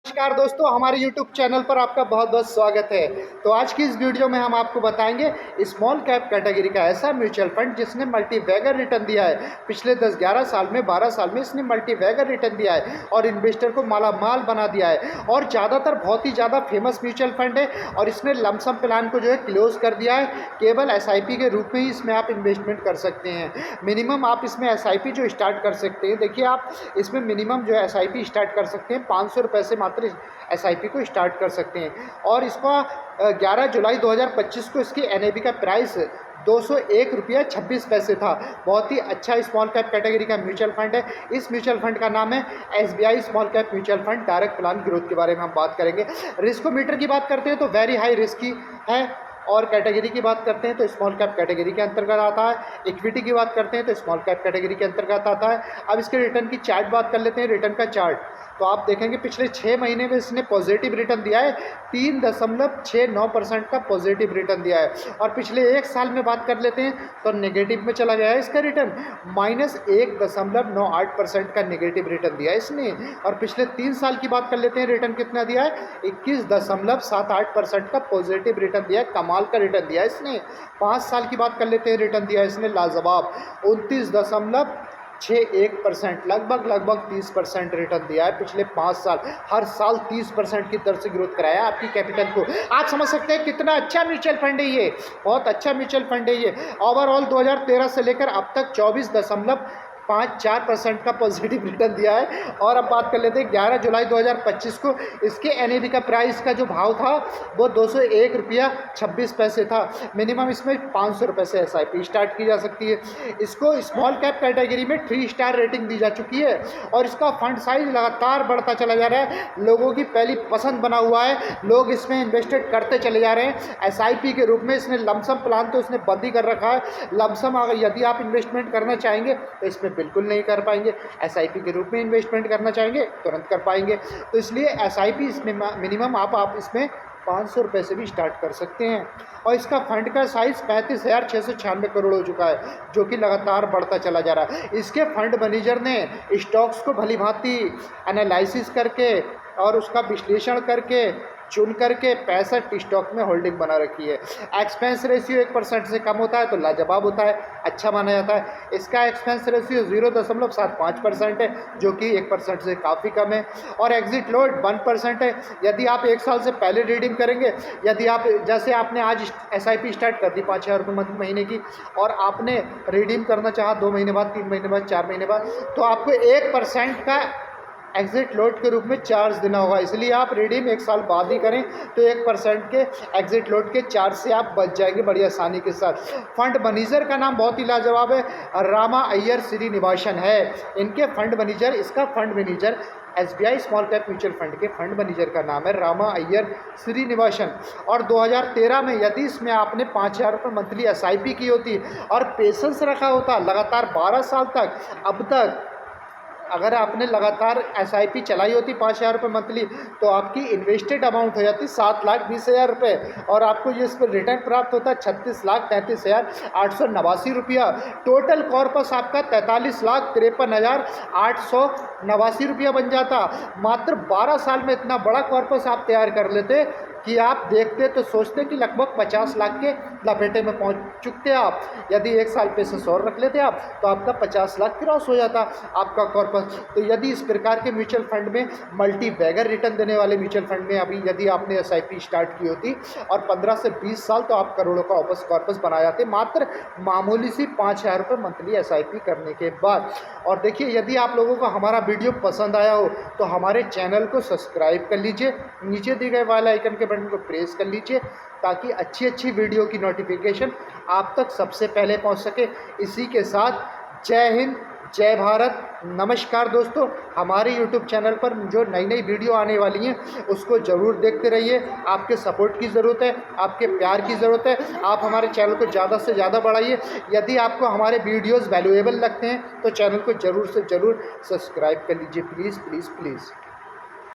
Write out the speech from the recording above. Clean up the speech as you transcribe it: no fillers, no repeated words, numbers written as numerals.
नमस्कार दोस्तों, हमारे YouTube चैनल पर आपका बहुत बहुत स्वागत है। तो आज की इस वीडियो में हम आपको बताएंगे स्मॉल कैप कैटेगरी का ऐसा म्यूचुअल फंड जिसने मल्टी बैगर रिटर्न दिया है। पिछले 10-11 साल में, 12 साल में इसने मल्टी बैगर रिटर्न दिया है और इन्वेस्टर को मालामाल बना दिया है। और ज़्यादातर बहुत ही ज़्यादा फेमस म्यूचुअल फंड है और इसने लमसम प्लान को जो है क्लोज कर दिया है। केवल SIP के रूप में ही इसमें आप इन्वेस्टमेंट कर सकते हैं। मिनिमम आप इसमें SIP जो स्टार्ट कर सकते हैं, देखिए आप इसमें मिनिमम जो है SIP स्टार्ट कर सकते हैं 500 रुपये से मात्र SIP को स्टार्ट कर सकते हैं। और इसका 11 जुलाई 2025 को इसकी NAV का प्राइस 201 रुपया 26 पैसे था। बहुत ही अच्छा स्मॉल कैप कैटेगरी का म्यूचुअल फंड है। इस म्यूचुअल फंड का नाम है SBI small cap mutual fund direct plan growth के बारे में हम बात करेंगे। रिस्कोमीटर की बात करते हैं तो वेरी हाई रिस्क की है, और कैटेगरी की बात करते हैं तो स्मॉल कैप कैटेगरी के अंतर्गत आता है। इक्विटी की बात करते हैं तो स्मॉल कैप कैटेगरी के अंतर्गत आता है। अब इसके रिटर्न की चार्ट बात कर लेते हैं। रिटर्न का चार्ट तो आप देखेंगे पिछले 6 महीने में इसने पॉजिटिव रिटर्न दिया है, 3.69% का पॉजिटिव रिटर्न दिया है। और पिछले 1 साल में बात कर लेते हैं तो नेगेटिव में चला गया है इसका रिटर्न, -1.98% का नेगेटिव रिटर्न दिया है इसने। और पिछले 3 साल की बात कर लेते हैं, रिटर्न कितना दिया है, 21.78% का पॉजिटिव रिटर्न दिया है। कमाल का रिटर्न दिया है इसने। 5 साल की बात कर लेते हैं, रिटर्न दिया है इसने लाजवाब 29.61%, लगभग 30% रिटर्न दिया है पिछले 5 साल। हर साल 30% की दर से ग्रोथ कराया आपकी कैपिटल को। आप समझ सकते हैं कितना अच्छा म्यूचुअल फंड है ये, बहुत अच्छा म्यूचुअल फंड है ये। ओवरऑल 2013 से लेकर अब तक 24.54% का पॉजिटिव रिटर्न दिया है। और अब बात कर लेते हैं 11 जुलाई 2025 को इसके NAV का प्राइस का जो भाव था वो 201 रुपया 26 पैसे था। मिनिमम इसमें 500 रुपये से SIP स्टार्ट की जा सकती है। इसको स्मॉल कैप कैटेगरी में 3 स्टार रेटिंग दी जा चुकी है और इसका फंड साइज लगातार बढ़ता चला जा रहा है। लोगों की पहली पसंद बना हुआ है, लोग इसमें इन्वेस्टेड करते चले जा रहे हैं। SIP के रूप में इसने लमसम प्लान तो इसने बंद ही कर रखा है। लमसम अगर यदि आप इन्वेस्टमेंट करना चाहेंगे तो इसमें बिल्कुल नहीं कर पाएंगे। SIP के रूप में इन्वेस्टमेंट करना चाहेंगे तुरंत कर पाएंगे। तो इसलिए SIP इसमें मिनिमम आप इसमें 500 रुपये से भी स्टार्ट कर सकते हैं। और इसका फंड का साइज़ 35,696 करोड़ हो चुका है, जो कि लगातार बढ़ता चला जा रहा है। इसके फंड मैनेजर ने स्टॉक्स को भली भांति एनालिसिस करके और उसका विश्लेषण करके चुन करके 65 स्टॉक में होल्डिंग बना रखी है। एक्सपेंस रेशियो 1% से कम होता है तो लाजवाब होता है, अच्छा माना जाता है। इसका एक्सपेंस रेशियो 0.75% है, जो कि 1% से काफ़ी कम है। और एग्जिट लोड 1% है। यदि आप 1 साल से पहले रिडीम करेंगे, यदि आप जैसे आपने आज SIP स्टार्ट कर दी 5,000 रुपये महीने की और आपने रिडीम करना चाहा 2 महीने बाद, 3 महीने बाद, 4 महीने बाद, तो आपको 1% का एग्जिट लोड के रूप में चार्ज देना होगा। इसलिए आप रिडीम 1 साल बाद ही करें तो 1% के एग्जिट लोड के चार्ज से आप बच जाएंगे बड़ी आसानी के साथ। फंड मैनेजर का नाम बहुत ही लाजवाब है, रामा अय्यर श्रीनिवासन है इनके फंड मैनेजर। इसका fund manager SBI small cap mutual fund के फंड मैनेजर का नाम है रामा अय्यर श्रीनिवासन। और 2013 में यदि इसमें आपने 5,000 रुपये मंथली SIP की होती और पेशेंस रखा होता लगातार 12 साल तक, अब तक अगर आपने लगातार SIP चलाई होती 5,000 रुपये मंथली, तो आपकी इन्वेस्टेड अमाउंट हो जाती 7,20,000 रुपये और आपको ये इस पर रिटर्न प्राप्त होता 36,33,889 रुपया। टोटल कॉर्पस आपका 43,53,889 रुपया बन जाता। मात्र 12 साल में इतना बड़ा कॉर्पस आप तैयार कर लेते कि आप देखते तो सोचते कि लगभग 50 लाख के लपेटे में पहुंच चुकते आप। यदि 1 साल पेशेंस और रख लेते आप तो आपका 50 लाख क्रॉस हो जाता आपका कॉर्पस। तो यदि इस प्रकार के म्यूचुअल फंड में, मल्टी बैगर रिटर्न देने वाले म्यूचुअल फंड में अभी यदि आपने SIP स्टार्ट की होती और 15 से 20 साल, तो आप करोड़ों का वापस कॉर्पस बना जाते मात्र मामूली सी 5,000 रुपये मंथली SIP करने के बाद। और देखिए, यदि आप लोगों को हमारा वीडियो पसंद आया हो तो हमारे चैनल को सब्सक्राइब कर लीजिए, नीचे दिए गए वाला आइकन के बटन को प्रेस कर लीजिए ताकि अच्छी वीडियो की नोटिफिकेशन आप तक सबसे पहले पहुंच सके। इसी के साथ जय हिंद, जय भारत, नमस्कार दोस्तों। हमारे YouTube चैनल पर जो नई वीडियो आने वाली हैं उसको ज़रूर देखते रहिए। आपके सपोर्ट की ज़रूरत है, आपके प्यार की ज़रूरत है। आप हमारे चैनल को ज़्यादा से ज़्यादा बढ़ाइए। यदि आपको हमारे वीडियोज़ वैल्यूएबल लगते हैं तो चैनल को ज़रूर से ज़रूर सब्सक्राइब कर लीजिए, प्लीज़ प्लीज़ प्लीज़।